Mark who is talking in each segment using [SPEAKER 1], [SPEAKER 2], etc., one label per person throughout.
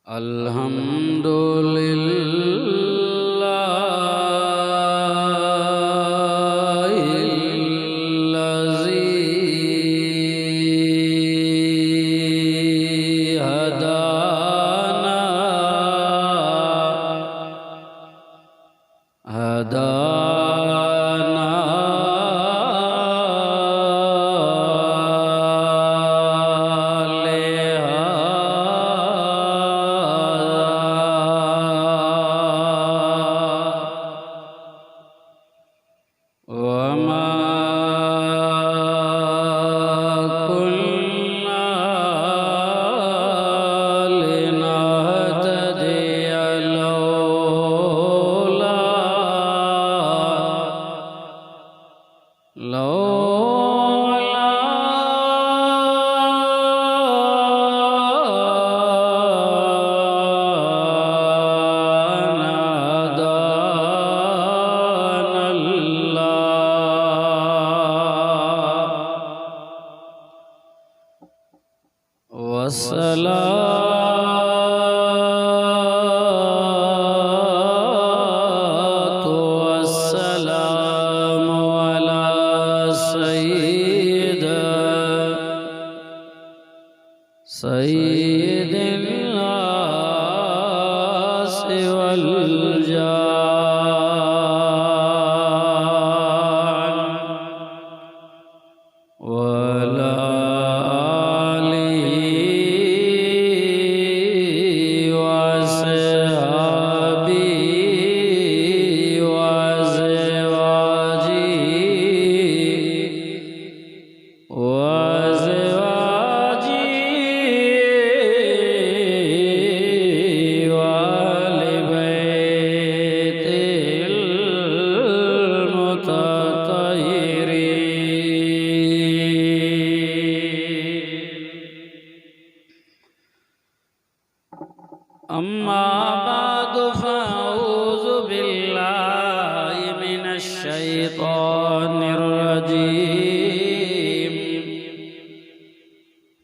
[SPEAKER 1] अल्हम्दुलिल्लाहिल्लज़ी हदाना वमा कुन्ना लिनहतदिया लौला अन हदानल्लाह वस्सलातु वस्सलामु अला सय्यिदिन नास वल जान वला आलिहि वसहबिहि अम्मा बादु फ़अऊज़ु बिल्लाहि मिनश शैतानिर रजीम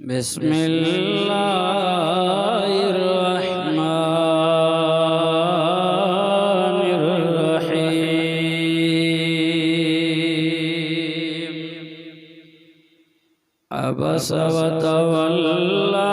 [SPEAKER 1] बिस्मिल्लाहिर रहमानिर रहीम अबस व तवल्ला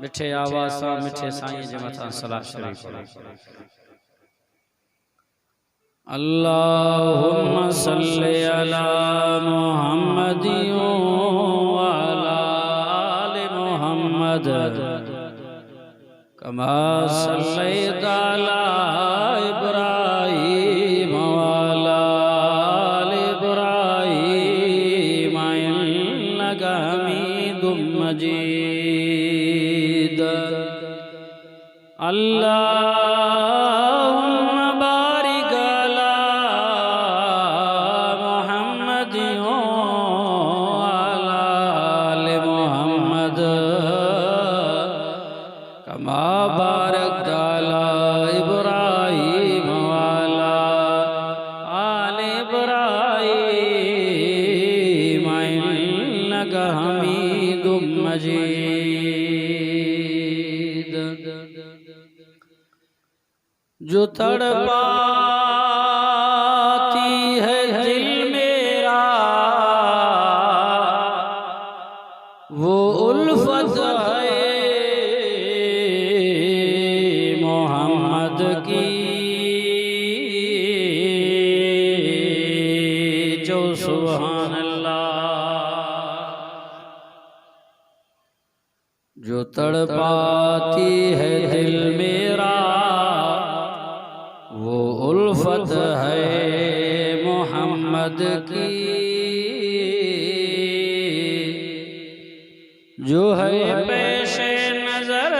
[SPEAKER 1] मिठे आवाज़ सां मिठे साईं जे मथां सलात शरीफ़ अल्लाहुम्मा सल्लि अला मुहम्मदिन व अला आलि मुहम्मद कमा सल्लैता अला इब्राहीम व अला आलि इब्राहीम इन्नका हमीदुम मजीद अल्लाहुम्मा बारिक अला मुहम्मदिन व अला आलि मुहम्मद कमा बारकता अला इब्राहीम व अला आलि इब्राहीम इन्नका हमीदुम मजीद जो तड़पाती है दिल मेरा वो उल्फत है मोहम्मद मोहम्मद की जो सुभान अल्लाह। जो तड़पाती है दिल मेरा वो उल्फत है मोहम्मद की। जो है पेशे नजर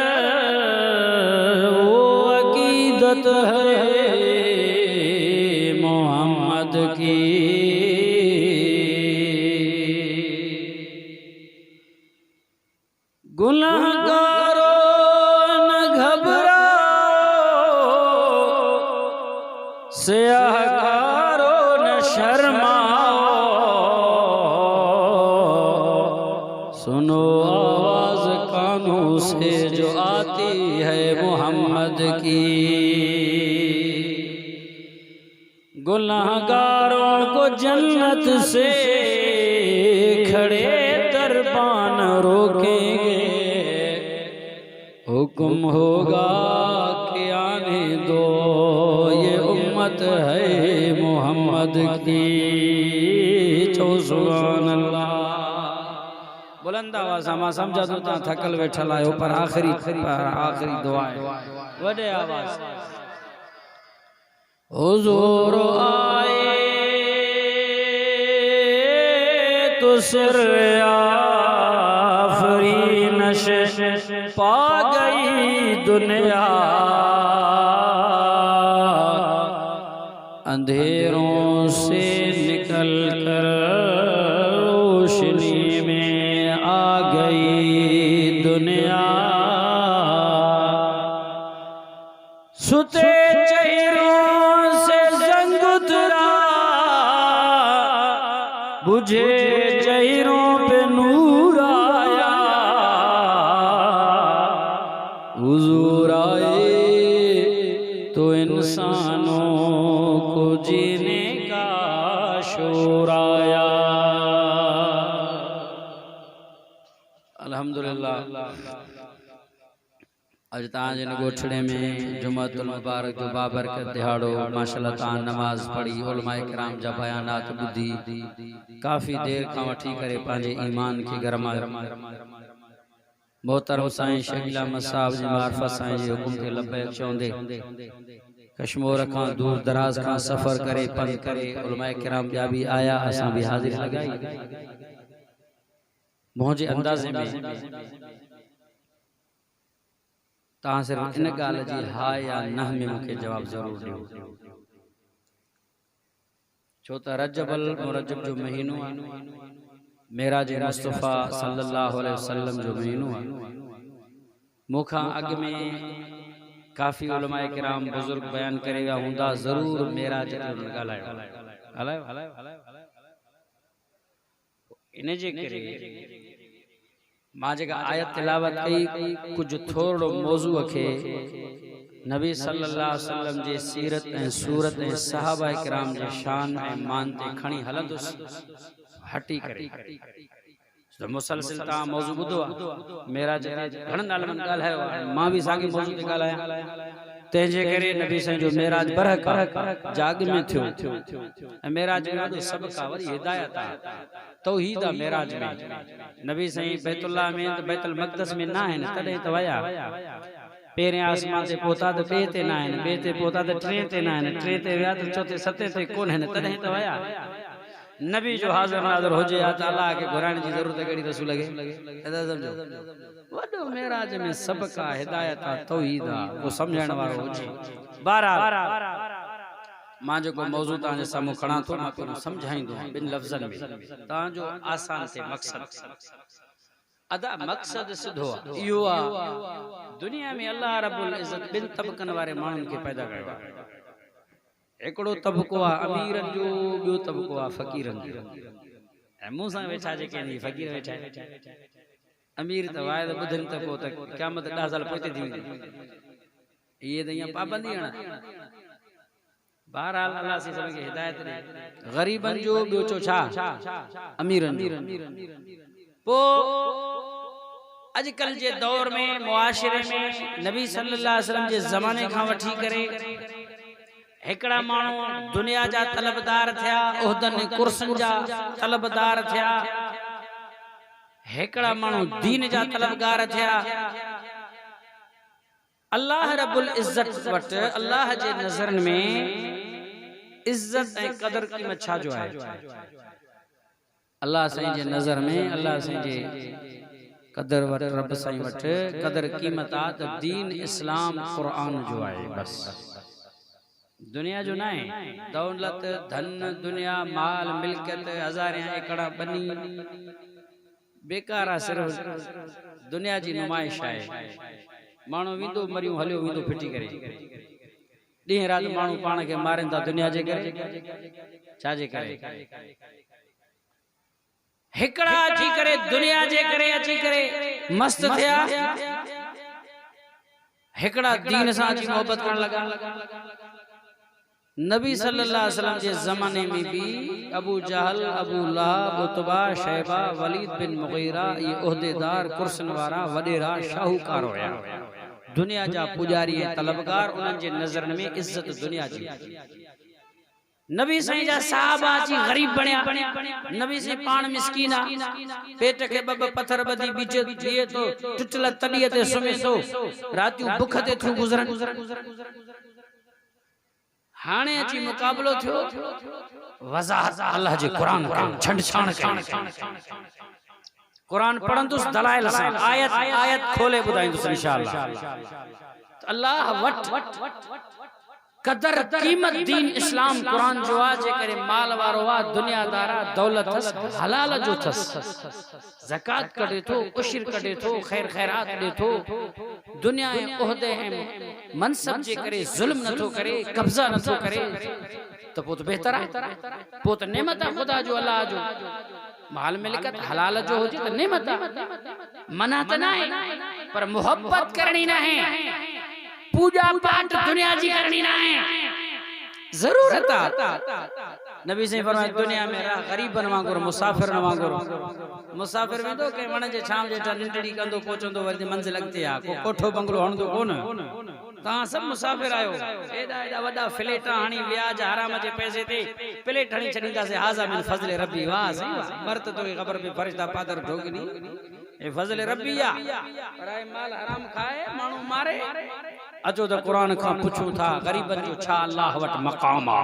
[SPEAKER 1] वो अकीदत है मोहम्मद की। गुनाहगारों न घबराओ, सियाहकारों न शर्माओ। सुनो आवाज कानों से जो आती है मोहम्मद की। गुनाहगारों को जन्नत से खड़े दरबान रोकेंगे। हुक्म होगा कि आने दो, ये उम्मत है मोहम्मद की। चो सुभान अल्लाह। बुलंद आवाज़ मां समझा तो ता थकल वेठल आयो, पर आखिरी दुआ है वडे आवाज़। हुजूर आए तो सिर आफरीनश पा गई दुनिया। अंधेरों से निकल कर रोशनी में आ गई दुनिया। सुते चेहरों से जंग उतरा, बुझे चेहरों पे नूर आया। हुजूर आए तो इंसानों को जीने का शोर आया। अल्हम्दुलिल्लाह। अज ताजन गोठड़े में जुमातुल मुबारक जो बाबरकत दिहाड़ो माशाअल्लाह तां नमाज पढ़ी, उलमाए किराम जा बयानात बुधी, काफ़ी देर का वठी करे पांजे ईमान के गरमायो। मोहतरम साईं शकील अहमद साहब जी मार्फत साईं जी हुकुम के लब्बैक चौंदे कश्मीर का दूर दराज का सफ़र करे पंध करे उलमाए किराम जा भी आया, असां भी हाजिर लगाई। मुझे अंदाज़े में तहां सिर्फ इन गाल जी हा या न में मुझे जवाब जरूर ॾियो। छो त रजबल मुरजब जो महीनो आहे, मेराज मुस्तफ़ा सल्लल्लाहु अलैहि वसल्लम जो महीनो आहे। मुखा अग में काफ़ी उलमाए किराम बुजुर्ग बयान करेगा हुंदा ज़रूर मेराज जो ॻाल्हायो इन जे करे मां जेका आयत तिलावत कई कुछ थोड़ो मौजूअ खे नबी सल्लल्लाहु अलैहि वसल्लम जे सीरत ऐं सूरत ऐं सहाबा किराम जे शान ऐं मान ते खणी हलंदुसि हटी करे। तो मुसलसिल ता मौजू बुधो मेराज घणन आलमन ॻाल्हायो आहे, मां भी साॻी मौजू ते ॻाल्हायां। तंहिंजे करे नबी साईं जो मेराज बरहक जाग में थियो ऐं मेराज में सब का वरी हिदायत आहे तौहीद आहे। मेराज में नबी साईं बैतुल्लाह में बैतुल मक़दस में ना आहिनि, तॾहिं त वया। पहिरें आसमान ते पहुता त ॿिए ते न आहिनि, ॿिए ते पहुता त टे ते न आहिनि, टे ते विया त चौथे सते ते कोन आहिनि, तॾहिं त वया। नबी जो हाज़िर नाज़िर हुजे या त अल्लाह के घुराइण जी ज़रूरत कहिड़ी रसूल खे समझो। वॾो मेराज में सब का हिदायत आहे तौहीद आहे, को समझण वारो हुजे। बहरहाल मां जेको मौजू तव्हांजे साम्हूं खणा थो मां पहिरियों सम्झाईंदो ॿिनि लफ़्ज़नि में तव्हांजो आसान ते मक़सद अदा मक़सद सिधो आहे। इहो आहे दुनिया में अल्लाह रब्बुल इज़्ज़त ॿिनि तबक़नि वारे माण्हुनि खे पैदा कयो आहे। हिकिड़ो तबक़ो आहे अमीरनि जो, ॿियो तबक़ो आहे फ़क़ीरनि जो। ऐं मूं सां वेठा जेके आहिनि फ़क़ीर वेठा आहिनि। अमीर त वाइद ॿुधनि त पोइ त क़यामत 10 साल पोइ थी वेंदी, इहे त ईअं पाबंदी हणनि। बहरहाल अल्लाह से सभिनी खे हिदायत ॾे। ग़रीबनि जो ॿियो चो छा, अमीरनि जो। पोइ अजकल जे दौर में मुआशरे में नबी सल्लल्लाहु अलैहि वसल्लम जे ज़माने खां वठी करे हिकड़ा माण्हू दुनिया जा तलबदार थिया, उहदनि कुर्सन जा तलबदार थिया, हिकड़ा माण्हू दीन जा तलबगार थिया। अल्लाह रब्बुल इज्जत वट अल्लाह जे नज़रन में इज्जत ऐं कदर क़ीमत छा जो आहे? अल्लाह साईं जे नज़र में अल्लाह साईं जे कदर वट रब साईं वट कदर क़ीमत आ त दीन इस्लाम क़ुरान जो आहे। बस दुनिया जो ना है। दौलत धन दुनिया माल मिल्कियत हज़ारियां एकड़ा बनी बेकार, सिर्फ दुनिया जी नुमाइश है। मानू विंदो मरियो हलियो विंदो फिटी करे, ॾींहं रात मानू पान के मारन था दुनिया जे करे, छा जे करे? हिकड़ा अची करे दुनिया जे करे अची करे मस्त थिया, हिकड़ा दीन सां अची मोहब्बत करण लगा। नबी सल्लल्लाहु अलैहि वसल्लम जे ज़माने में भी अबू जहल, अबू लहब, उतबा, शैबा, वलीद बिन मुगीरा ये उहदेदार कुर्सन वारा वडेरा शाहूकार होया। दुनिया जा पुजारी तलबगार, उन्हनि जे नज़रन में इज्जत दुनिया जी। नबी साईं जा साहबा जी गरीब बणिया, नबी साईं पान मिस्कीना, पेट के बब पत्थर बदी बीच दिए तो टुटल तड़िए ते सुमे सो, रातियों भूख ते थू गुजरन। हाने अची मुकाबलो थियो वज़ाहत अल्लाह जे कुरान का छंड छाण कई। कुरान पढ़ंदुस दलाइल से आयत आयत खोले बुधाइंदुस इंशाअल्लाह। अल्लाह वट कदर कीमत दीन इस्लाम कुरान जो आ जे करे माल वारो आ, दुनियादारा दौलत थस, हलाल जो थस, ज़कात कढे थो, उशिर कढे थो, खैर खैरात दे थो, दुनिया ऐं उहदे ऐं मनसब जे करे जुल्म नथो करे, कब्जा नथो करे, तो पोत बेहतर आहे। पोत नेमत आहे खुदा जो, अल्लाह जो। माल मिलकत हलाल जो हो तो नेमत आहे, मना त ना है, पर मोहब्बत करनी ना है, पूजा पाठ दुनिया जी करनी ना है, जरूरत आ। नबी से फरमाया दुनिया में रह गरीब बनवांगुर, मुसाफिर न वांगुर। मुसाफिर में तो के वण जे छाम जे निंडड़ी कंदो पहुचंदो वरी मंजिल अगते आ, को कोठो बंगलो हणदो कोन। ता सब मुसाफिर आयो, एडा एडा वडा फ्लैट हाणी व्याज हराम जे पैसे ते फ्लैट हणी छडींदा से, हाजा मिन फजल रब्बी। वाह सही मर्द तो खबर पे फरिश्ता पादर ढोगनी, ए फजल रब्बी आ। पर माल हराम खाए मानू मारे। अचो तो कुरान का पूछूं था गरीबन जो छा अल्लाह वट मकाम आ।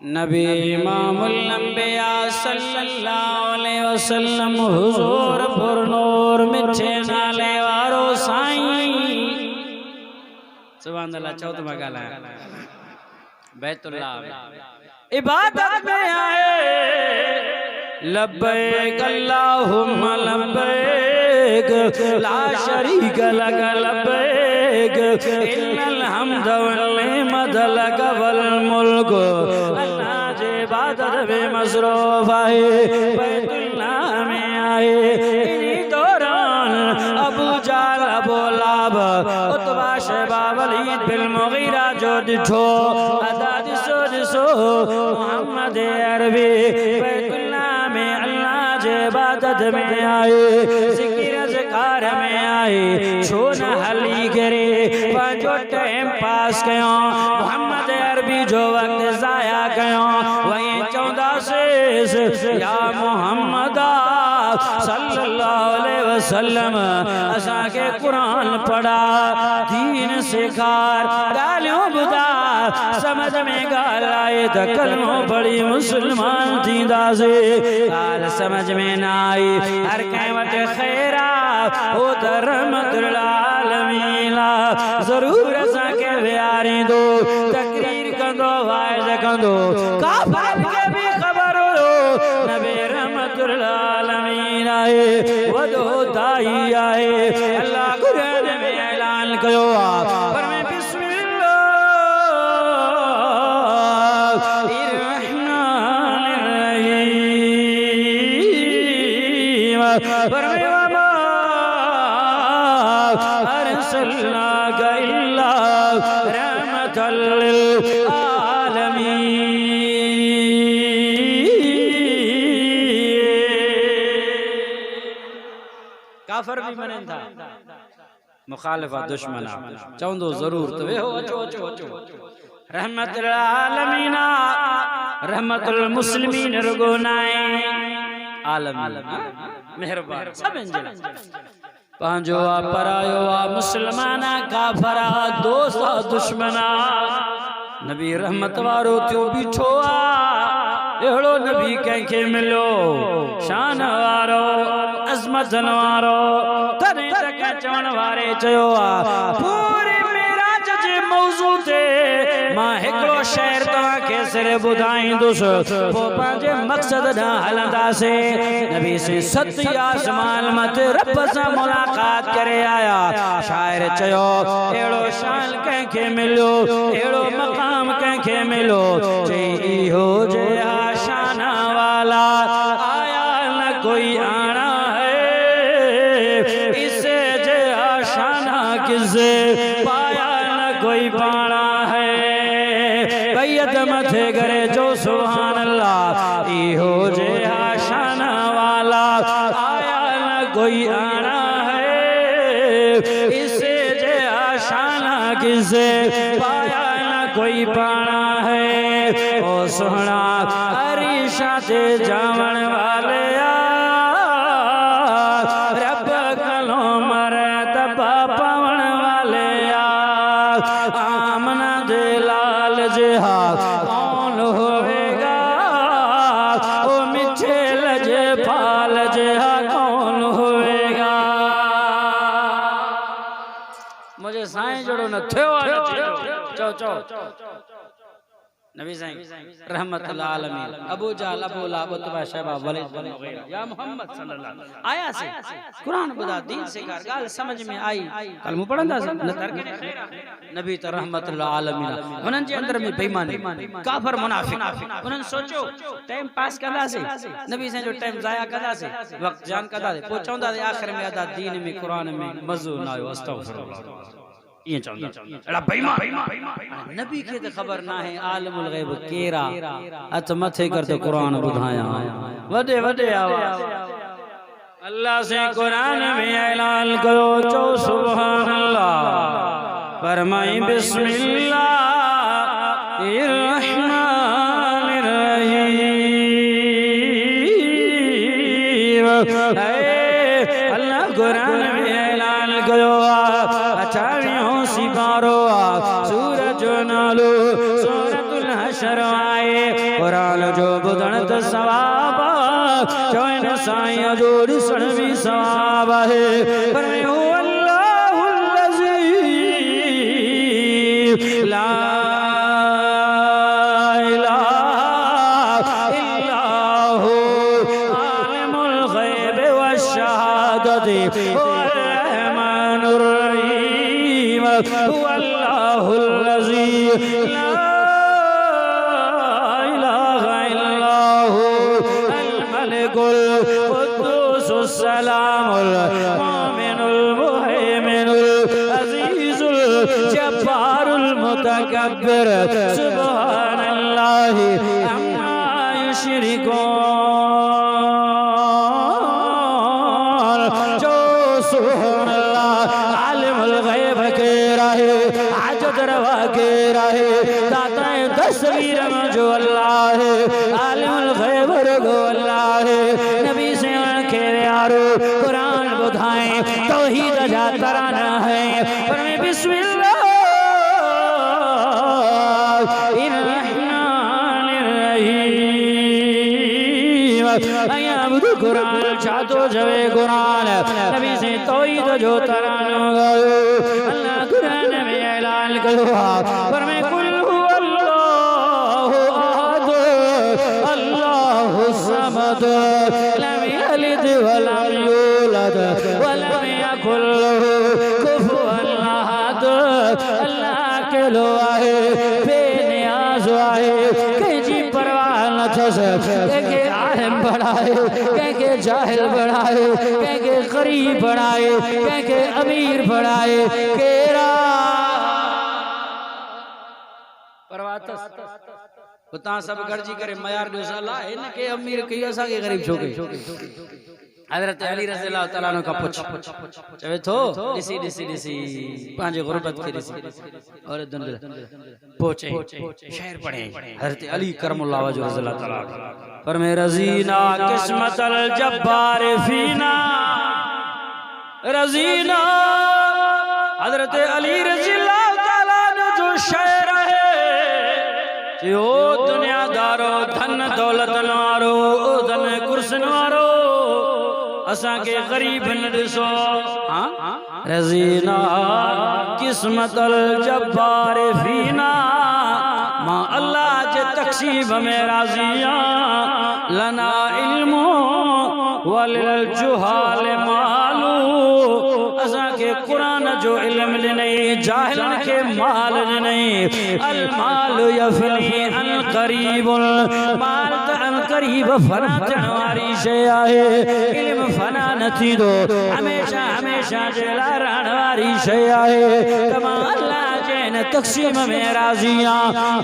[SPEAKER 1] नबी इमामुल अंबिया सल्लल्लाहु अलैहि वसल्लम हुजूर पुर नूर मिठे नाले वारो साईं सुभान अल्लाह। चौथ में गाला बैतुल्लाह इबादत में आए, लब्बैक अल्लाहुम्मा लब्बैक ला शरीक लक लब्बैक इन्नल हम्द वल निअमत लक वल मुल्क। अल्लाह जे इबादत में मसरूफ आए, बैतुल्लाह में आए। इन्हीं दौरान अबू जहल, अबू लहब, उतबा, शैबा, वलीद बिन मुगीरा जो दिठो अदा दिसो मोहम्मद अरबी बैतुल्लाह में अल्लाह जे इबादत में आए, ज़िक्र ज़कार में आए। छो न हली करे पंहिंजो टाइम पास कयो, मोहम्मद अरबी जो वक्त ज़ाया कयो। वहीं चवंदासीं या मोहम्मद सल्लल्लाहु अलैहि वसल्लम असा के कुरान पढ़ा, दीन सिखार, गालियों बुधा, समझ में गाल आए तो कलमो पढ़ी मुसलमान थींदा से। गाल समझ में ना आई हर कंहिं वटि खैरा हो त रहमतुल आलमीन। ज़रूर असां के विहारींदो, तकरीर कंदो, वाइज़ कंदो, काफ़िर के भी ख़बर हो नबी रहमतुल आलमीन आए, वॾो दाई आए। अल्लाह कुरान में ऐलान कयो आ, पर मैं काफर भी मने था मुखालिफा दुश्मना चवंदो जरूर तो वेहो अचो अचो अचो रहमतुल आलमीन रहमतुल मुस्लिमीन रुगो नाए आलमीन मेहरबान सब इंजन पांजो आ परायो आ मुसलमाना काफरा दोस्त दुश्मना नबी रहमत वारो त्यो बीठो आ एड़ो नबी कंखे मिलो शान वारो अजमत वारो तने तक चवण वारे चयो आ पूरी मेराज जे मौजू ते मां हिकड़ो शहर तवा के सिरे बुधाईंदुस पो पांजे मकसद ना हलंदासे नबी से सती आसमान मत रब सा मुलाकात करे आया शायर चयो एड़ो शान कंखे मिलो एड़ो मकाम कंखे मिलो जे इहो जे आशान वाला आया न कोई आना है इसे जे आशाना किसे पाया न कोई पाना है बैयत मथे करे जो सुभान अल्लाह इहो जे आशाना वाला आया न कोई आना है इसे जे आशाना किसे पाया न कोई पाना है ओ सोहना अरीशा ते जावण वाले रब कलो मरतबा पावण वाले आमना दे लाल जिहा कौन होएगा ओ मिठे लजे पाल जिहा कौन होएगा मुझे साईं जोड़ो न थियो चो चो नबी साईं रहमतुल आलमीन अबू जहल अबू लहब उतबा शैबा वलीद बन मुगीरा या मोहम्मद सल्लल्लाहु अलैहि वसल्लम आया से कुरान बुदा दीन से कार गाल समझ में आई कलमो पढ़ंदा से न तरक नबी त रहमतुल आलमीन उनन जे अंदर में बेईमानी काफर मुनाफिक उनन सोचो टाइम पास कंदा से नबी साईं जो टाइम जाया कंदा से वक्त जान कंदा से पहुंचंदा से आखिर में अदा दीन में कुरान में मजो ना आयो अस्तगफिरुल्लाह ये चंदा एड़ा बेईमान नबी के तो खबर ना है आलमुल गैब केरा अत मथे कर तो कुरान बुधाया वडे वडे आवाज अल्लाह से कुरान में ऐलान करो चो सुभान अल्लाह फरमाई बिस्मिल्लाहिर रहमानिर रहीम अल्लाह कुरान में ऐलान करो अचारियों सिपारो सूरज नालो सूरतुल हशर आए कुरान जो बुधणत सवाब चोइन साईं जो ॾिसण भी सवाब है पर हू अल्लाहुल लज़ी ला इलाहा इल्ला हू आलिमुल गैब वश्शहादति अल्लाहुल लज़ी ला इलाहा इल्ला हू अल मलिकुल कुद्दूसुस सलामुल मुमिनुल मुहैमिनुल अज़ीज़ुल जब्बारुल मुतकब्बिर सुब्हानल्लाहि अम्मा युश्रिकून जो सुभानल्लाह आलिमुल गैब के रहे आजद रवा के रहे दाताए तस्वीर में जो अल्लाह है आलिमुल गैब रगो अल्लाह है नबी से उनके यारो कुरान बुधाए तौहीद जा तराना है पर मैं बिस्मिल्लाह कुरान चातो जवे कुरान नबी से तौहीद जो तरानो गयो अल्लाह कुरान में ऐलान करो पर मैं कुल हुवल्लाहु अहद अल्लाहु समद लम यलिद वलम यूलद वलम यकुल लहू कुफुवन अहद अल्लाह के लो आहे बेनियाज आहे कहीं परवाह न थस के आलम बढ़ाए के जाहिल बढ़ाए के गरीब बढ़ाए के अमीर बढ़ाए केरा परवातस उता सब गरजी करे मयार जो सला इन के अमीर कई असा के गरीब छोके हजरत अली रज़ी अल्लाह तआला अन्हु का पुछ चवे थो दिसी दिसी दिसी पांजे गुरबत के दिसी और दुन पहुंचे शहर पड़े हजरत अली करमुल्लाह वजह रज़ी अल्लाह तआला पर मैं रज़ीना किस्मतल जब्बार फीना रज़ीना हजरत अली रज़ी अल्लाह तआला ने जो शहर है जो दुनियादारो धन दौलत वारो धन कुर्सन वारो असा के गरीब न दिसो रज़ीना किस्मतल जब्बार फीना मां अल्लाह जे तक़सीब में राज़िया लना इल्मो वलिल जुहाल मालू असा के कुरान जो इल्म नहीं जाहिलन के माल नहीं अल माल यफनी अल करीबुल माल त अल करीब फना थियण वारी शइ आहे इल्म फना नथी दो हमेशा हमेशा जे लाइ रहण वारी शइ आहे तमाम अल्लाह जे न तक़सीम में राज़िया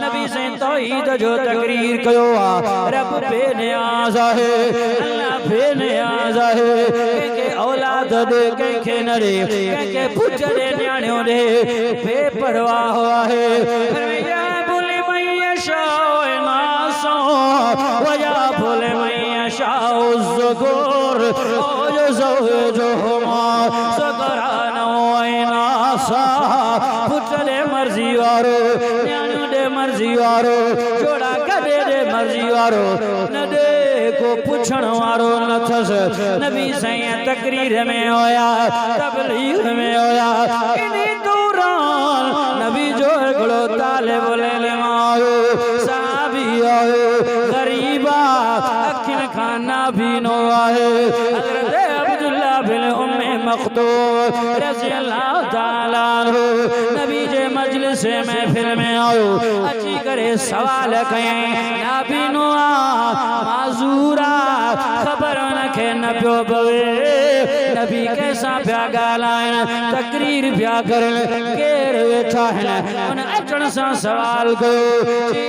[SPEAKER 1] नबी से तौहीद जो तकरीर कयो आ रब बेनियाज़ आहे अल्लाह बेनियाज़ आहे के औलाद दे के न दे के पुछ दे न्याणियों दे बेपरवाह आहे या बोले मैया शाह नासो वया बोले मैया शाह ज़ुगुर ओ जो मा सगरानो नासा पुछ दे मर्जी वारो न्याणियों दे मर्जी वारो जोड़ा गदे दे मर्जी वारो न दे को पुछण वारो न थस नबी सैया तकरीर में होया तबलीग में होया इन्हीं दौरान नबी जो गलो ताले बोले ले मारो साहबी आए गरीबा अखिन खाना भी नो आए हजरत अब्दुल्ला बिन उम्मे मखतूम रज़ी अल्लाह ताला अन्हु नबी जे मजलिस महफिल में आयो अची करे सवाल कयई नबी नो माजूरा खबर न के न पियो पवे नबी कैसा पिया ॻाल्हाइण तकरीर पिया करन केर वेठा आहिनि उन अचण सां सवाल कयो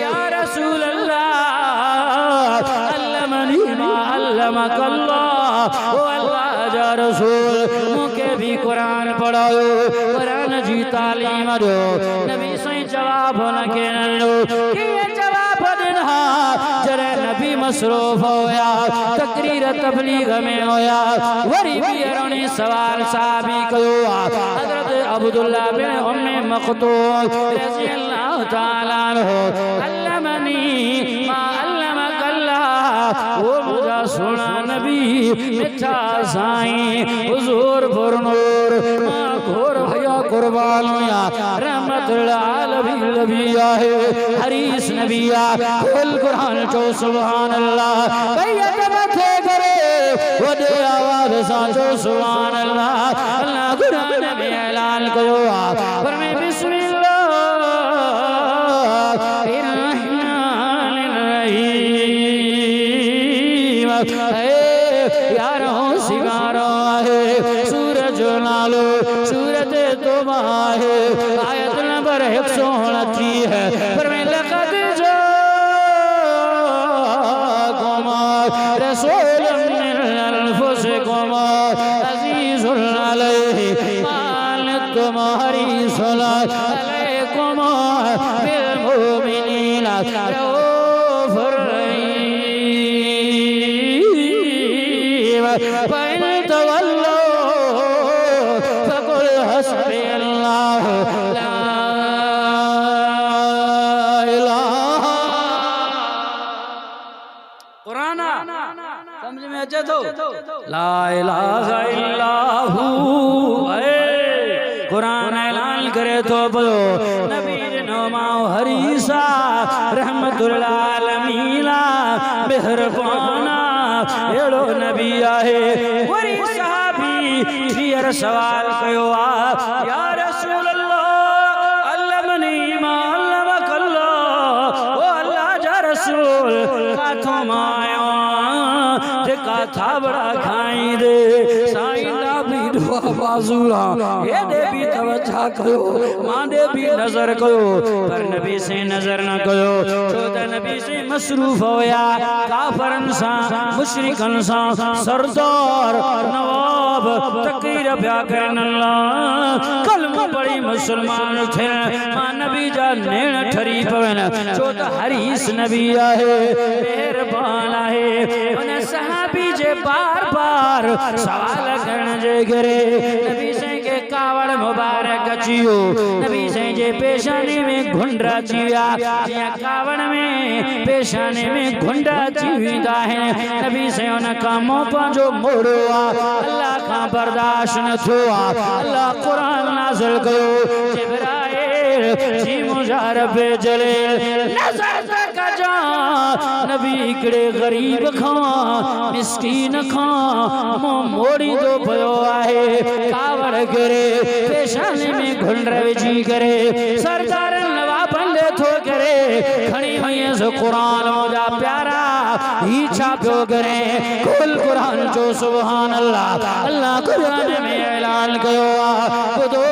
[SPEAKER 1] या रसूल अल्लाह अल्लमनी मा अल्लमक अल्लाह ओ अल्लाह जा रसूल मूंखे भी कुरान पढ़ायो कुरान जी तालीम दो नबी सही जवाब न के न कीअं जवाब ॾिना जरे नबी मसरूफ होया तकरीर तबलीग में होया वरी बियरणी सवाल साहबी कयो हजरत अब्दुल्ला बिन उम्मे मखतूम रज़ी अल्लाह ताला अन्हु अल्लमनी मा अल्लमक अल्लाह वो मुझा सुना नबी मिठा साईं हुजूर पुरनूर मां घोर भया कुर्बान होया रहमतुल आलमीन नबी आहे हरीस नबी आ कुल कुरान चो सुभान अल्लाह बैत मथे करे वडे आवाज सां चो सुभान अल्लाह अल्लाह कुरान में ऐलान कयो आ पर में बिस्मिल्लाह रहमानिर रहीम यारो सिगारो है सूरज नालो सूरत तौबा है आयत नंबर 129 है पर में लक़द जाकुम रसूलुम मिन अनफुसिकुम अज़ीज़ुन अलैहि मा अनतुम हरीसुन अलैकुम बिल मुमिनीना रऊफ़ुर रहीम फ़इन तवल्लो फ़क़ुल हस्बी अल्लाह ला इलाहा कुरान समझ में अचे तो ला इलाहा इल्लाहु कुरान ऐलान करे तो बोलो नबी नो माओ हरीसा रहमतुल आलमीन मेहरबाना एड़ो नबी आहे वरी सहाबी फिर सवाल कयो आ या रसूल अल्लाह अल्लमनी मा अल्लमक अल्लाह ओ अल्लाह जा रसूल काथों मायो ते काथा बड़ा खाई दे साईं नबी माज़ूर ये दे भी तवज्जो कयो मांदे भी नजर कयो पर नबी से नजर न कयो छो त नबी से मसरूफ होया काफरन सा मुशरिकन सा सरदार नवाब तकरीर ब्या करन अल्लाह कलमो पढ़ी मुसलमान थे मां नबी जा नेण ठरी पवन छो त हरीस नबी आहे मेहरबान आहे उन सहाबी जे बार बार सवाल करण जे करे नबी से के कावड़ मुबारक अचियो नबी से जे पेशानी में घुंडरा चिया या कावड़ में पेशानी में घुंडरा चिवीदा है नबी से उन कामों पंजो मोड़ो अल्लाह का बर्दाश्त न थो अल्लाह कुरान नाज़िल कयो जिब्राइल जी मुजारब जले नजर तक जा नबी कड़े गरीब खां मिस्कीन खां मोड़ी दो पयो आहे कावड़ करे पेशानी में घुंडर विझी करे सरदार नवाबन ले थो करे खणी हुई सो कुरान मोजा प्यारा ही छा पियो करे कुल कुरान जो सुभान अल्लाह अल्लाह कुरान में ऐलान कयो बुधो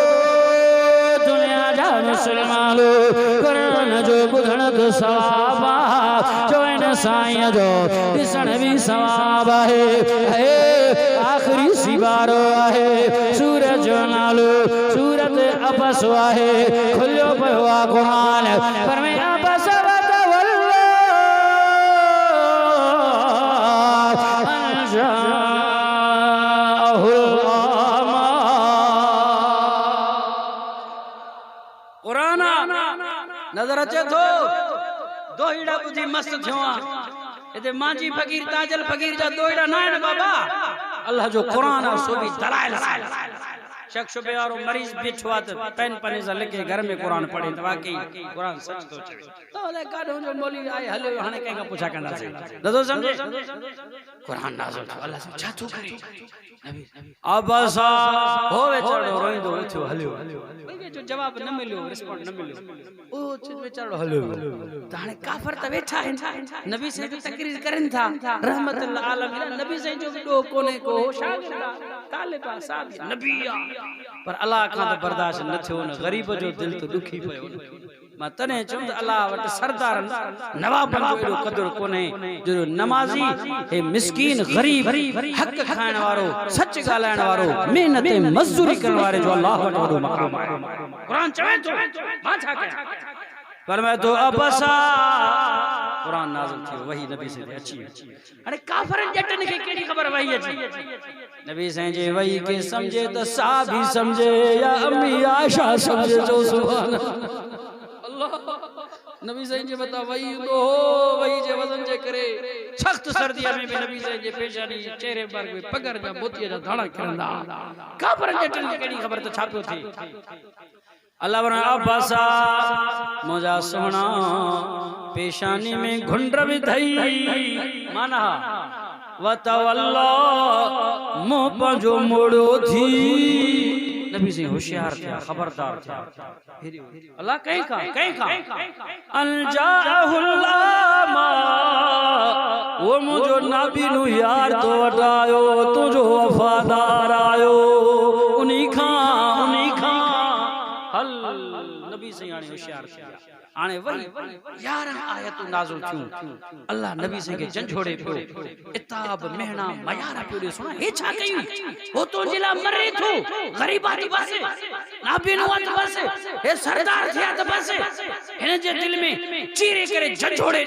[SPEAKER 1] दुनिया जा मुसलमान कुरान जो बुधण तो सवाब जो इन साईं जो ॾिसण भी सवाब है आखिरी सिवारो आहे सूरज जो नालो सूरत अबस आहे खुलियो पियो आहे कुरान पर में अबस नजर अचे थो दोहिड़ा बुधी मस्त थियो इते मांजी फकीर ताजल फकीर जा दोहिड़ा ना आहिनि बाबा अल्लाह जो कुरान और सो भी दलाइल शख्स बेवारो मरीज बिठो आ त पेन पने से लिखे घर में कुरान पढ़े त वाकई कुरान सच तो चवे तो ले काढो जो मौलवी आए हले हाने कंहिंखा पुछा कंदा से ददो समझे कुरान नाज़िल अल्लाह से छा थो करे अबसा होवे चढ़ो रोइंदो उठो हलियो भई जो जवाब न मिलियो रिस्पोंड न मिलियो ओ चढ़ चढ़ो हलियो ताने काफर त वेठा आहिन नबी से जो तकरीर करन था रहमतुल आलमीन नबी से जो दो कोने को शागिर्द तालिब साहब नबी पर अल्लाह का तो बर्दाश्त न थियो न गरीब जो दिल तो दुखी पयो मां तने चम अल्लाह वट सरदार नवाबन जो एडो कदर कोने जो नमाजी ए मिस्कीन गरीब हक खाण वारो सच गालाण वारो मेहनत मजदूरी करण वारे जो अल्लाह वट वडो मकाम आहे कुरान चवे तो मां छा कया पर मैं तो अबसा कुरान नाज़िल थियो वही नबी से अच्छी अरे काफरन जटन के केडी खबर वही अच्छी नबी से जे वही के समझे तो साहबी समझे या अम्मी आयशा समझे जो सुभान अल्लाह नबी से जे बता वही दो वही जे वजन जे करे सख्त सर्दिया में भी नबी से जे पेशानी चेहरे पर में पगर जा मोतिया जा धाणा करंदा काफरन जटन के केडी खबर तो छापियो थी अल्लाह वना अब्बासा मोजा सोना पेशानी में घुंडर भी धई माना वतवल्ला मो पंजो मोड़ो थी नबी से होशियार था खबरदार था अल्लाह कहीं का अनजाहुल्लामा वो मुझो नबी नु यार तो वटायो तुझो वफादार आयो उन्हीं खां हल नबी से आने होशियार था आने वही 11 आयत नाज़िल थियूं अल्लाह नबी से के जंझोड़े पियो इताब महना मयारा पियो सुना हे छा कई हो तो जिला मरे थो गरीबा दी बस नबी नु वत बस हे सरदार थिया त बस इन जे दिल में चीरे करे जंझोड़े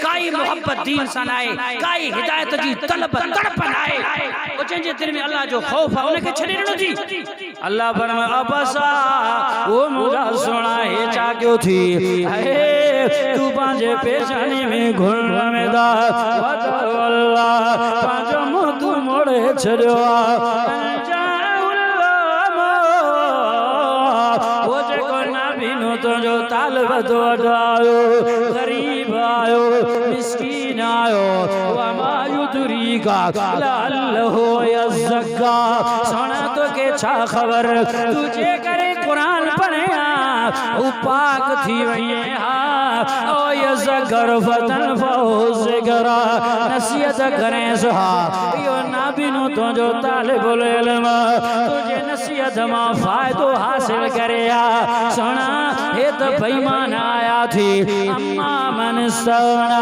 [SPEAKER 1] काई मोहब्बत दीन सनाए काई हिदायत जी तलब तड़पन आए ओ जे दिल में अल्लाह जो खौफ है उनके छड़े न थी अल्लाह फरमा अबसा ओ मुजा सुना हे छा क्यों थी तू पांजे पेशानी में घुल में दा अल्लाह पांजो मुंह मोड़े छड़ियो वो जे को ना बिनो तो जो ताल बदो डायो गरीब आयो मिस्कीन आयो वमा युदरी का लल्लहु यज़क्का सुना तो के छा खबर तुझे करे कुरान पढ़े पाक थी वही हा ओ यज़कर फतन फौज करा नसीहत करें सुहा यो नाबिनो तो जो तालिबुल इल्म तुझे नसीहत मा फायदो हासिल करेया सुना हे तो बेईमान आया थी अम्मा मन सोना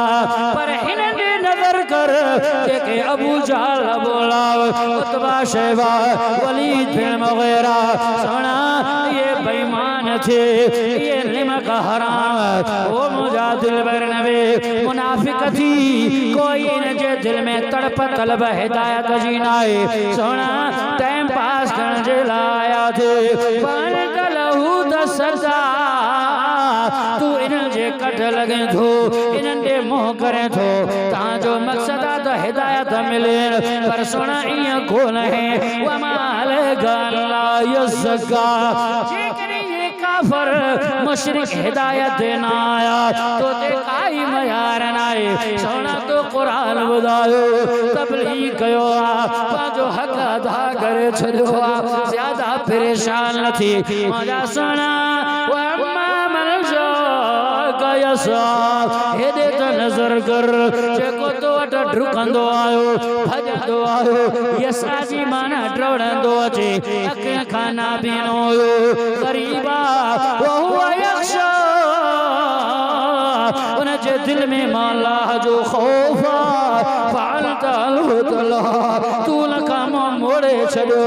[SPEAKER 1] पर हिनने नजर कर के अबू जहल बोला उतबा शैबा वलीद बिन मुगीरा सुना ये बेईमान थे ये लिमक हराम वो मुजादिल बरनवे मुनाफिक थी कोई न जे दिल में तड़प तलब हिदायत जीनाए सोना टाइम पास करने जे लाया थे पर कलहू दसदा तू इन जे कट लगे थो इन दे मोह करे थो ता जो मकसद तो हिदायत मिले पर सोना ये कोन है वमाल गल्ला यज़का काफर मुशरिक हिदायत देना आया तो ते काई मयार नाए सोना तो कुरान बुधायो तबलीग कयो पाजो हक अदा करे छो ज्यादा परेशान न थी मजा सोना वम्मा मन जो गयसा हेदे त नजर कर जेको तो अट ढुकंदो आयो भजंदो आयो यसाजी माना डवड़ंदो अचे अखियां खाना बीनो गरीबा वहुआ यख्शा उनजे दिल में माला जो खौफा फअलता अलहुतला तू न काम मोड़े छड़ो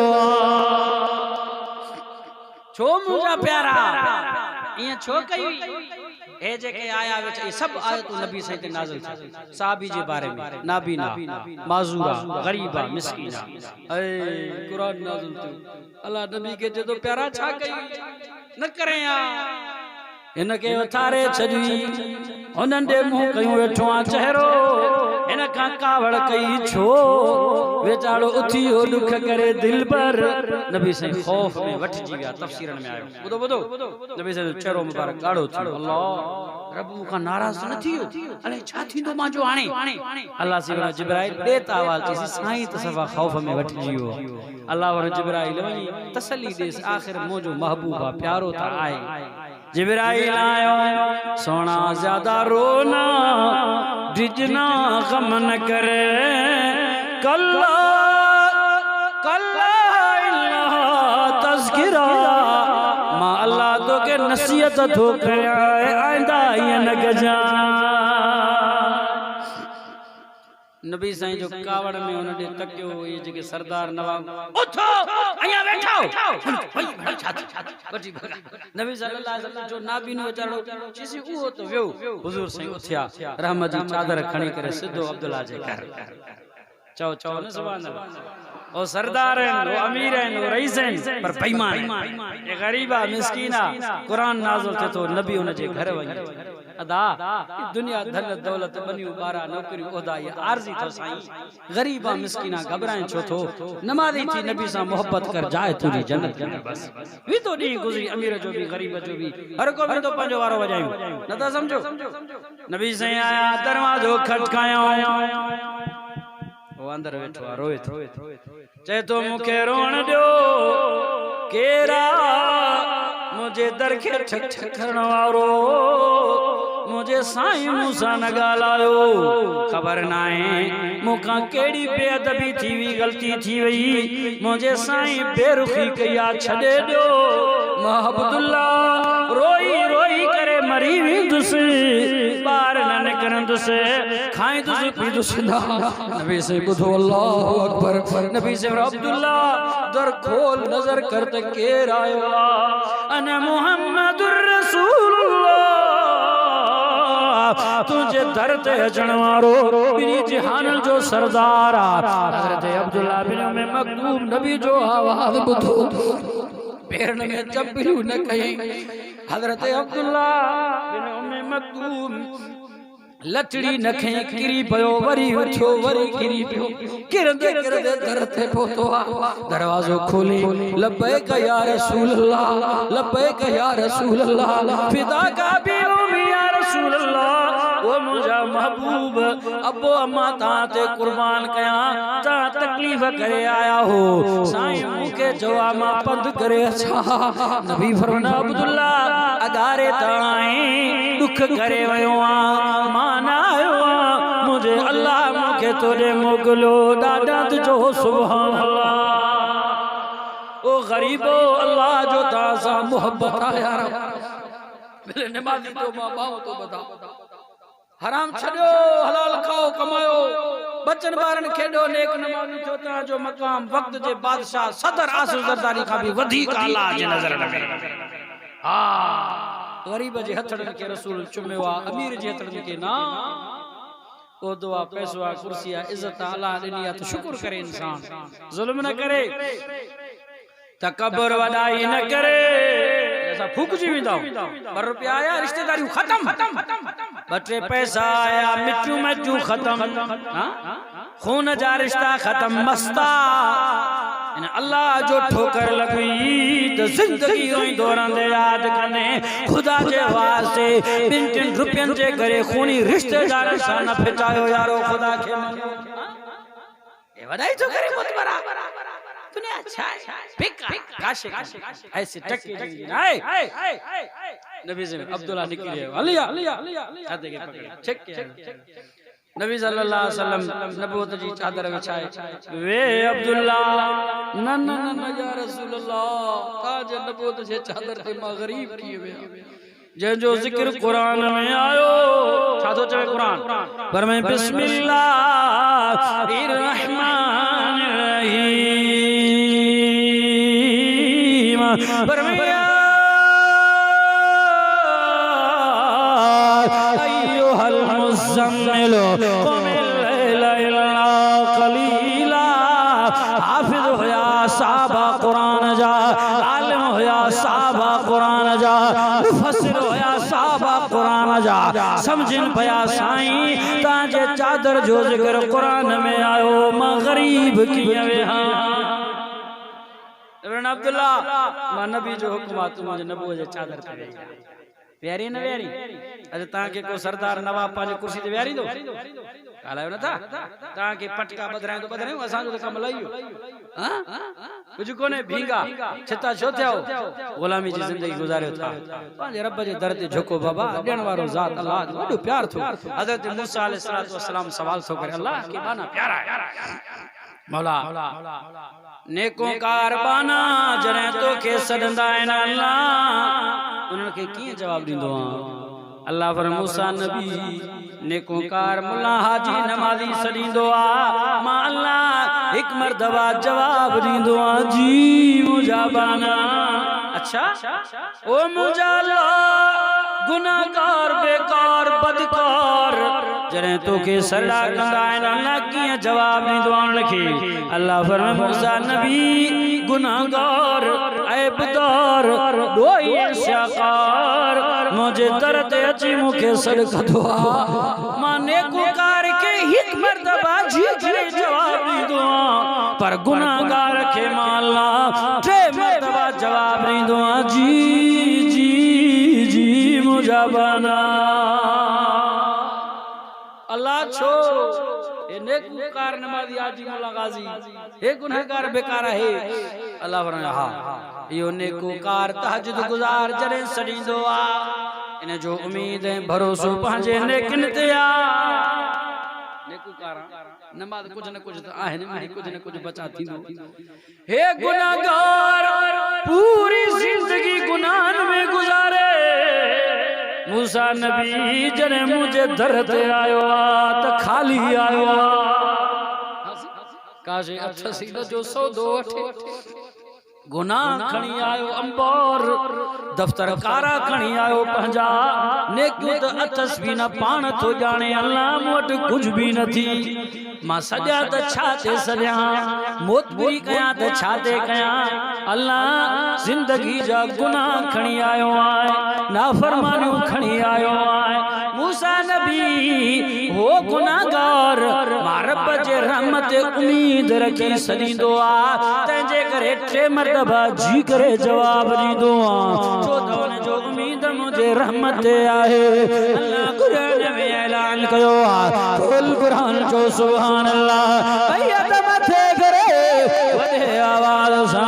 [SPEAKER 1] छो मुजा प्यारा ये छो कई ए जेके आया विच सब आयत नबी सही ते नाज़िल थी साहबी जे बारे में नाबीना माजूरा गरीबा मिस्कीना ए कुरान नाज़िल थी अल्लाह नबी के जो प्यारा छा कई न करे इनके उथारे छजी उन्हनि दे मुंह कयूं वेठो आ चेहरो इन का कावड़ कई छो वेचाड़ो उथियो दुख करे दिल पर नबी सही खौफ में वठजी गया तफसीरन में आयो बुधो बुधो नबी सही चेहरो मुबारक गाड़ो थी अल्लाह रब मुखा नाराज न थियो अले छा थींदो मांजो हाणे अल्लाह सिवा जिब्राइल देत आवाज थी साईं त सफा खौफ में वठजियो अल्लाह वर जिब्राइल वही तसल्ली देस आखिर मोजो महबूबा प्यारो ता आए जिब्राइल आयो सोना ज्यादा रोना डिजना गम न करे कल्ला कल्ला इल्ला तज़किरा मा अल्लाह तो के नसीहत तो करे आइंदा ये न गजा नबी साईं जो कावड़ में उन्हें तकियो ये जके सरदार नवाब उठो अया बैठो बची नबी सल्लल्लाहु अलैहि वसल्लम जो नाबीनो चढ़ो चीसी उहो तो वियो हुजूर साईं उथिया रहमत जी चादर खणी करे सिद्धो अब्दुल्ला जे घर चओ चओ न सुभान अल्लाह ओ सरदार हैं वो अमीर हैं वो रईस हैं पर बेईमान ये गरीबा मिस्कीना कुरान नाज़िल थे तो नबी उन जे घर वई अदा दुनिया धन दौलत बनियो बारा नौकरी ओदा ये आरजी तो साईं गरीबा मिस्कीना घबराए छो थो नमाज़ी थी नबी सा मोहब्बत कर जाए तुरी जन्नत बस वी तो डी गुजरी अमीर जो भी गरीब जो भी हर को भी तो पंजो वारो वजायो न ता समझो नबी साईं आया दरवाजो खटकायो वो अंदर बैठो रोए चे तो मुखे रोण दो केरा मुझे दर के ठक ठकण वारो मुझे साईं मूसा न गालायो खबर नाए मुखा केड़ी बेअदबी थी वी गलती थी वई मुझे साईं बेरुखी कया छडे दो महबूबुल्ला रोई रोई करे मरी वी दुस बार न निकरन दुस खाई दुस पी दुस ना नबी से बुधो अल्लाहु अकबर नबी से अब्दुल्ला दर खोल नजर करते केर आयो अने मुहम्मदुर रसूलुल्लाह तुझे दर ते अचण वारो बिनी जहान जो सरदार हजरत अब्दुल्ला बिन उम्मे मक्तूम नबी जो आवाज बुधो पेरन में चप्पलू न कहीं हजरत अब्दुल्ला बिन उम्मे मक्तूम लचड़ी नखे किरी पयो वरी उठो वरी किरी पियो किरंदे किरंदे दर ते पहुतो दरवाजो खोले लब्बैक या रसूल अल्लाह लब्बैक या रसूल अल्लाह फिदा का भी या रसूल अल्लाह वो मुझा महबूब अबो अम्मा ताते कुर्बान कया ता तकलीफ करे आया हो साईं मुके जवाब मा पंध करे अच्छा नबी फरमाया अब्दुल्ला अगारे ताई दुख करे वयो आ माना आयो मुझे अल्लाह मुके तोरे मोगलो दादा तुझो सुभान अल्लाह ओ गरीबो अल्लाह जो तासा मोहब्बत आया मेरे नमाजी तो मां बाप तो बता हराम छड़ो हलाल खाओ कमायो बचन बारन खेडो नेक नमाजी चोता जो मकाम वक्त जे बादशाह सदर आसू जरदारी का भी वधिक आला जे नजर लगे हां गरीब जे हथड़न के रसूल चुमेवा अमीर जे हथड़न के ना ओ दुआ पैसा कुर्सिया इज्जत आला दुनिया तो शुक्र करे इंसान जुल्म न करे तकबर वडाई न करे ऐसा फूक जी विदा पर रुपया आया रिश्तेदारी खत्म बटे पैसा आया मिट्टू मज्जू खत्म हां खून जा रिश्ता खत्म मस्ता इन अल्लाह जो ठोकर लगी तो जिंदगी रोई दौरान दे याद कने खुदा जे वास्ते बिन रुपयन जे करे खूनी रिश्तेदार सा न फिटायो यारो खुदा के ए वडाई तो करे बहुत बराबर दुनिया अच्छा बेकार काशे ऐसे टके आए नबी से अब्दुल्ला निकले अलिया हाथ के पकड़े ठीक है नबी सल्लल्लाहु अलैहि वसल्लम नबूवत जी चादर बिछाए वे अब्दुल्ला न न न या रसूल अल्लाह ताज नबूवत जे चादर ते मा गरीब किए वे जे जो जिक्र कुरान में आयो छातो चवे कुरान पर मैं बिस्मिल्लाहिर रहमानिर रहीम पर मैं अय्युहल मुज़म्मिल क़ुमिल लैला इल्ला क़लीला हाफिज होया साहबा कुरान जा आलिम होया साहबा कुरान जा मुफस्सिर होया साहबा कुरान जा समझन पया साईं ताजे चादर जो जिक्र कुरान में आयो मां गरीब किए वे हां इब्न अब्दुल्ला मां नबी जो हुक्म तुम मुझे नबूवत जे चादर करे प्यारी न प्यारी अज ता के को सरदार नवाब पाजे कुर्सी ते प्यारी दो कालायो न था ता के पटका बदरायो तो बदरायो असा जो कम लाइयो हां कुछ कोने भींगा छता छो थियो गुलामी जी जिंदगी गुजारियो था पाजे रब जे दर ते झुको बाबा देण वारो जात अल्लाह वडो प्यार थो हजरत मूसा अलैहि सलाम सवाल थो करे अल्लाह के बाना प्यारा है मौला नेकोकार बाना जने तो के सदंदा है अल्लाह उन के की जवाब दिंदो अल्लाह फर मूसा नबी नेकोकार मुल्ला हाजी नमाजी सदींदो आ मां अल्लाह एक मर्तबा जवाब दिंदो आ जी मुजाबाना अच्छा ओ मुजाला गुनाहगार बेकार बदकार जरे तो के सल्ला कंदा अल्लाह की जवाब नहीं दुआन लिखी अल्लाह फरमाए मूसा नबी गुनाहगार ऐबदार दोई शाकार मुझे दर्द अची मुके सदका दुआ माने गुनाहगार के एक मर्तबा जी करे जवाब नहीं दुआ पर गुनाहगार के माला थे मर्तबा जवाब नहीं दुआ जी जी जी मुजाबाना अल्लाह छो ए नेककार नमाजी आजी मौला गाजी हे गुनहगार बेकार है अल्लाह फरमाया हां यो नेककार तहज्जुद गुजार जरे सडींदो आ इन जो उम्मीद है भरोसो पंजे नेकिन ते आ नेककार नमाज कुछ न कुछ तो आहे ने कुछ न कुछ बचा थींदो हे गुनहगार पूरी जिंदगी गुनाह में गुजारे मूसा नबी जने मुझे दर्द आयो त खाली आयो काजे अथसी जो सौदो वठे गुनाह खणी आयो अंबर दफ्तर कारा खणी आयो पंजा नेकियो त अथस भी न पाण तो जाने अल्लाह मोट कुछ भी न थी मां सजा त छाते सजा मौत पूरी कया त छाते कया अल्लाह जिंदगी जा गुनाह खणी आयो आए नाफरमानियों खणी आयो आए मूसा नबी हो गुनाहगार रब जे रहमत उम्मीद रखी सदींदो आ तंजे करे टे मर्तबा जी करे जवाब दींदो आ छो त जो उम्मीद मुझे मुझे रहमत आहे। अल्लाह कुरान में ऐलान कयो कुल कुरान जो सुभान अल्लाह भैया मथे करे वधे आवाज सा।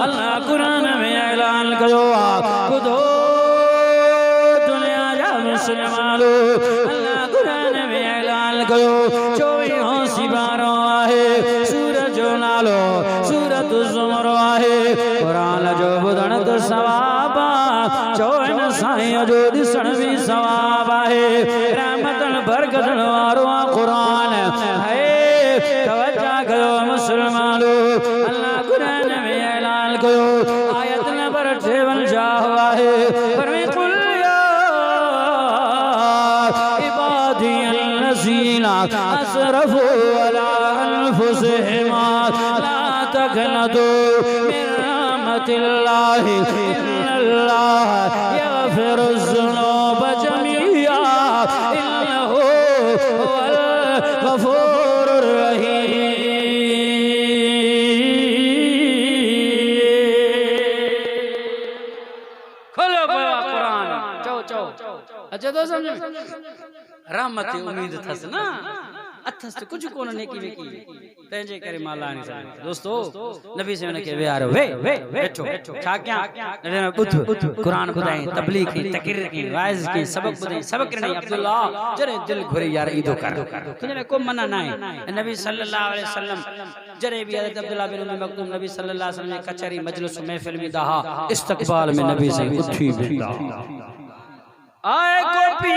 [SPEAKER 1] अल्लाह कुरान में ऐलान कयो खुदो दुनिया जा मुसलमानो। अल्लाह कुरान में ऐलान कयो 24 सिबारो आहे सूरज जो नालो सूरत ज़ुमर आहे। कुरान जो ॿुधण त सवाब चोइन साईं जो ॾिसण बि सवाब आहे। रहमतन बरकतन वारो कुरान है तवज्जो कयो मुसलमानो। अल्लाह कुरान में ऐलान कयो आयत नंबर 53 आहे फरमाए कुल या इबादियल्लज़ीना असरफू अला अनफुसिहिम ला तक़नतू मिन रहमतिल्लाहि इन्नल्लाह यग़फिरुज़्ज़ुनूब जमीआ इन्नहु हुवल गफूरुर रहीम। खोलो कुरान चो अच्छा तो समझ रहमत उम्मीद थस ना अथस तो कुछ कोन नेकी वेकी तंजे करे माला नहीं सके। दोस्तों नबी से ने के यार वे बैठो छा क्या ने बुध कुरान बुधाई तबलीग की तकरीर की वाइज की सबक बुधाई सबक नहीं अब्दुल्ला जरे दिल घुरे यार ईदो कर तुने को मना ना है। नबी सल्लल्लाहु अलैहि वसल्लम जरे भी हज़रत अब्दुल्ला बिन उम्मी मक्तूम नबी सल्लल्लाहु अलैहि वसल्लम ने कचहरी मजलिस महफिल में दहा इस्तकबाल में नबी से उठी बेटा आए को पी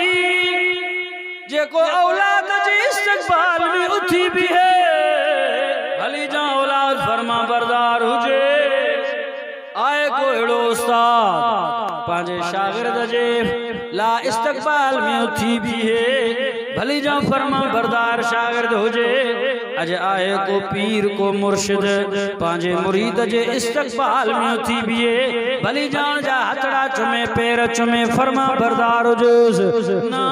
[SPEAKER 1] जे को औलाद जी इस्तकबाल में उठी भी है भली जा औलाद फरमा बरदार हुजे। आए को एड़ो उस्ताद पांजे शागिर्द जे ला इस्तकबाल में उठी भी है भली जा फरमा बरदार शागिर्द हुजे। अज आए को पीर को मुर्शिद पांजे मुरीद जे इस्तकबाल में उठी भी है भली जान जा हथड़ा चुमे पैर चुमे फरमा बरदार हुजे। ना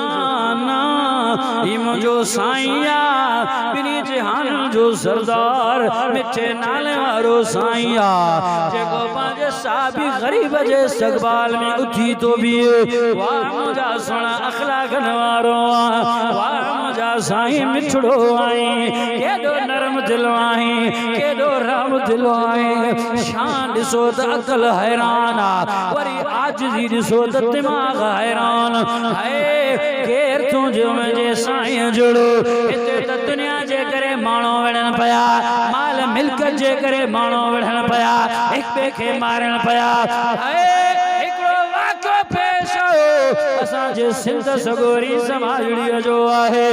[SPEAKER 1] ना इम जो साईया बिनी जहान जो सरदार मिठे नाले वारो साईया जेको पांजे साबी गरीब जे इस्तकबाल में उठी तो भी वाह मुजा सोना अखलाक वारो वाह मुजा साईं मिठड़ो आई केडो नरम दिल आई केडो राम दिल आई। शान दिसो त अकल हैरान वरी आजिज़ी दिसो त दिमाग हैरान है। केर तू जो मुझे साईं जुड़ो इते त दुनिया जे करे माणो वड़न पया माल मिल्कत जे करे माणो वड़न पया एक बे के मारन पया है। एकड़ो वाक़ो पेश आयो असा जे सिंध सगोरी समाजड़ी जो आहे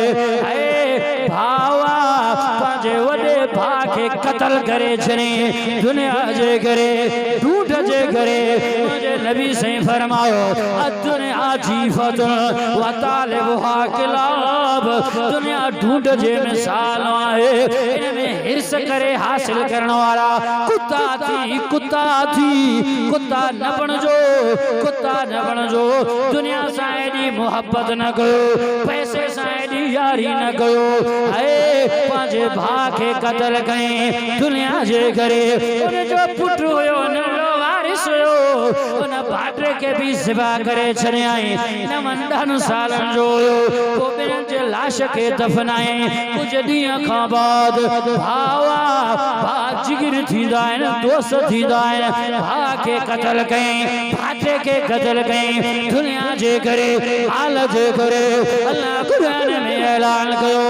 [SPEAKER 1] भावा पांजे वडे भा के कत्ल करे छने दुनिया जे करे ढूंढ जे करे मुझे नबी से फरमायो दुनिया जीफत व तालिबुहा किलाब दुनिया ढूंढ जे मिसाल आहे इनमें हिर्स करे हासिल करने वाला कुत्ता थी कुत्ता न बनजो दुनिया साईं मोहब्बत न कयो पैसे साईं यारी न कयो है पांजे भा के कत्ल कई दुनिया जे करे उन जो पुट हुयो न वारिस हुयो उन भाटे के भी सिवा करे छड़ियाई न मंडन सालन जो को बिन जे लाश के दफनाए कुछ ॾींहं खां बाद भावा भा जिगर थींदा आहिनि दोस्त थींदा आहिनि भा के कत्ल कई भाटे के कत्ल कई दुनिया जे करे हाल जे करे। अल्लाह कुरान में ऐलान कयो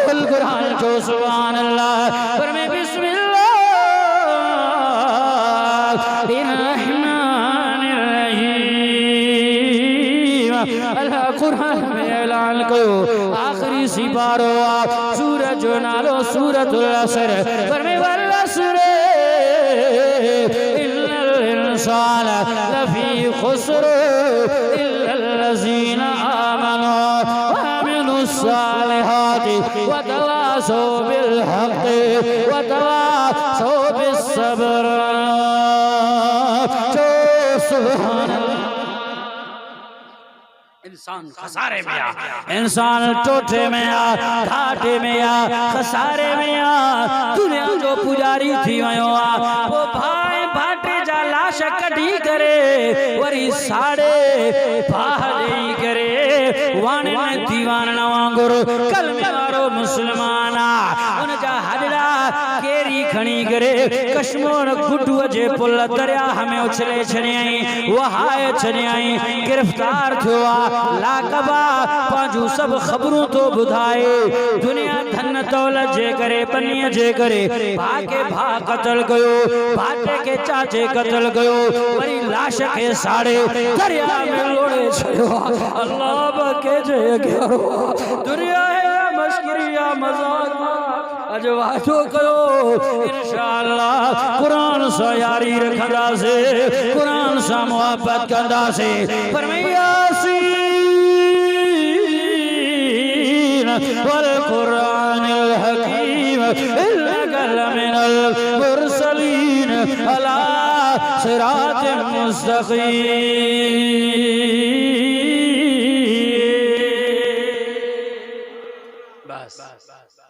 [SPEAKER 1] कुल कुरान जो सुभान अल्लाह फरमाए बिस्मिल्लाहिर्रहमानिर्रहीम। अल्लाह कुरान में ऐलान कयो आखिरी सिपारो सूरज जो नालो सूरतुल असर फरमाए वल असर इन्नल इंसान लफी खुस्र इल्लल्लज़ीना आमनू व अमिलुस सालिहाति व तवासौ बिल हक़्क़ि व तवासौ बिस सब्र। सुभान इंसान खसारे में आ इंसान टोटे में आ घाटे में आ खसारे में आ दुनिया जो पुजारी थी वयो आ वो भाई भाटे जा लाश कटी करे वरी साड़े बाहरी करे वाने ने दीवान वांगुर कलमे वारो मुसलमाना उन जा हडड़ा केरी खणी करे कश्मीर गुडू जे पुल दरिया हमें उछले छड़ियाई वहाए छड़ियाई गिरफ्तार थोआ लाकबा पांजू सब खबरों तो बुधाए दुनिया धन दौलत जे करे बनिया जे करे भागे भा कत्ल गयो भाटे के चाचे कत्ल गयो वरी लाश के साड़े दरिया में लोड़े छयो अल्लाह बके जे गयो दुनिया है मस्करिया मजाक अज वादो कयो इंशाअल्लाह कुरान सा यारी रखंदा से कुरान सा मोहब्बत कंदा से फरमाया यासीन वल कुरानिल हकीम इन्नका लमिनल मुरसलीन अला सिरातिम मुस्तकीम।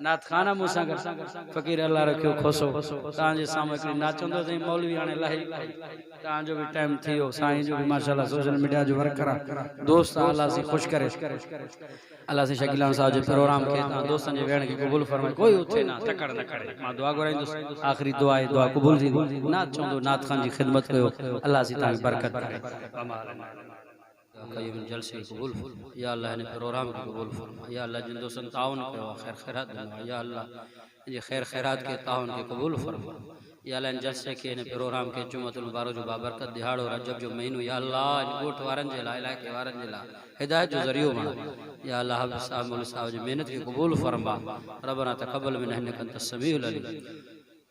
[SPEAKER 1] नाथ खाना मूसा कर फकीर अल्लाह रखियो खोसो तांजे सामने हिकिड़ी नाचंदो सही मौलवी हाणे लाही तांजो भी टाइम थियो साईं जो भी माशाल्लाह सोशल मीडिया जो वर्क करा दोस्त अल्लाह से खुश करे अल्लाह से शकीलान साहब जो प्रोग्राम के ता दोस्तन जे वेण के कबूल फरमाए कोई उठे ना तकड़ न करे मां दुआ घुराईंदुस आखिरी दुआ है दुआ कबूल थी नाथ चंदो नाथ खान जी खिदमत कयो अल्लाह से तां बरकत करे कईम जलसे कबूल या अल्लाह ने प्रोग्राम के कबूल फरमा या अल्लाह जिन दोस्तन ताउन कयो खैर खैरात या अल्लाह ये खैर खैरात के ताउन के कबूल फरमा या अल्लाह जलसे के ने प्रोग्राम के जुम्मतुल मुबारक जो बाबरकत दिहाड़ो रजब जो महीनो या अल्लाह इन गोठ वारन जे ला इलाके वारन जे ला हिदायत जो जरियो बना या अल्लाह हाफिज साहब मौलवी साहब जी मेहनत के कबूल फरमा रब्बना तक़ब्बल मिन्ना इन्नका अंतस समीउल अलीम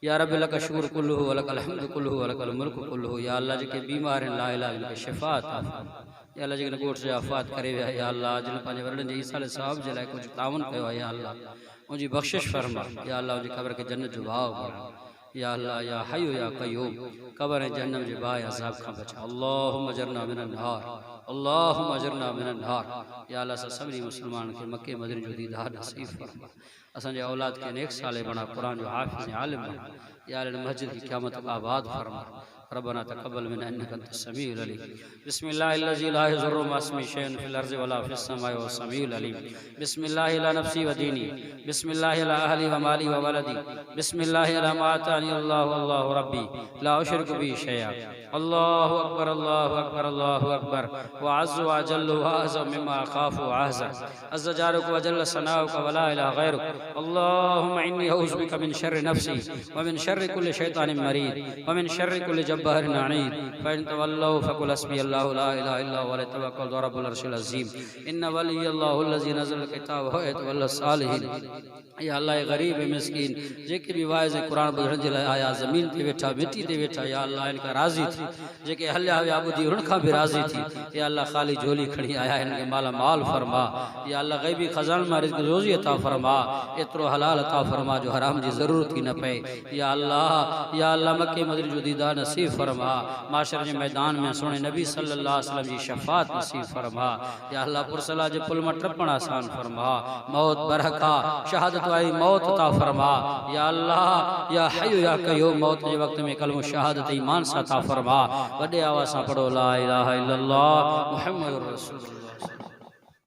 [SPEAKER 1] या रब लक शुक्र कुल्लुहु व लकल हम्दु कुल्लुहु व लकल मुल्कु कुल्लुहु या अल्लाह जे के बीमार हैं ला इलाहा इल्ला शिफा अता या अल्लाह जिन गोठ से आफात करे विया या अल्लाह जिन पंहिंजे वरनि जे ईसा साहब जे लाइ कुछ तावन कयो या अल्लाह उनजी बख्शिश फरमा या अल्लाह उनजी कब्र के जन्नत जो भाव या अल्लाह या हय्यु या क़य्यूम कब्र जहन्नम जे बाय अज़ाब का बचा अल्लाहुम्मा अजरना मिनन नार अल्लाहुम्मा अजरना मिनन नार या अल्लाह सभी मुसलमान के मक्के मदीने जो दीदार नसीब फरमा असन जे औलाद के नेक साले बना कुरान जो हाफिज आलिम बना या अल्लाह मस्जिद की क़यामत आबाद फरमा रब्बना तक़ब्बल मिन्ना इन्नका अंतस समीउल अलीम बिस्मिल्लाहिल्लज़ी ला यज़ुर्रु मा इस्मिही शैअन फिल अर्ज़ि वला फिस समाइ वहुवस समीउल अलीम बिस्मिल्लाहि अला नफ्सी व दीनी बिस्मिल्लाहि अला अहली व माली व वलदी बिस्मिल्लाहि अला मा आतानी अल्लाहु अल्लाहु रब्बी ला उशरिकु बिही शैआ अल्लाहु अकबर अल्लाहु अकबर अल्लाहु अकबर व अज़्ज़ु व अजल्लु व अअज़म मिम्मा अख़ाफ़ु व अहज़र अज़्ज़ जारुक व जल्ल सनाउक व ला इलाहा गैरुक अल्लाहुम्मा इन्नी अऊज़ु बिका मिन शर्रि नफ्सी व मिन शर्रि कुल्लि शैतानिन मरीद व मिन शर्रि कुल्लि जब्बार अनीद फ़इन तवल्लौ फ़कुल हस्बी अल्लाहु ला इलाहा इल्ला हुवा अलैहि तवक्कलतु व रब्बुल अर्शिल अज़ीम इन्न वलियल्लाहु अल्लज़ी नज़्ज़ल किताब व यतवल्ला सालिहीन या अल्लाह गरीब मिस्कीन जेके भी वाइज़ कुरान ॿुधण जे लाइ आया ज़मीन ते वेठा मिट्टी ते वेठा या अल्लाह इनका राज़ी थी जेके हलिया विया ॿुधी उन खां बि राज़ी थी या अल्लाह ख़ाली झोली खणी आया इनके माला माल फरमा या अल्लाह ग़ैबी ख़ज़ान मां रिज़्क़ रोज़ी अता फरमा एतिरो हलाल अता फरमा जो हराम जी ज़रूरत ही न पए या अल्लाह मक्के मदीने जो दीदार नसीब फरमा माशर के मैदान में सोने नबी सल्लल्लाहु अलैहि वसल्लम की शफात नसीब फरमा या अल्लाह पुरसला जे पुल में टपण आसान फरमा मौत बरका शहादत वाली मौत अता फरमा या अल्लाह या हय्यु या क़य्यूम मौत के वक्त में कलमो शहादत ईमान से अता फरमा वडे आवाज़ से पढ़ो ला इलाहा इल्लल्लाह मुहम्मदुर रसूलुल्लाह।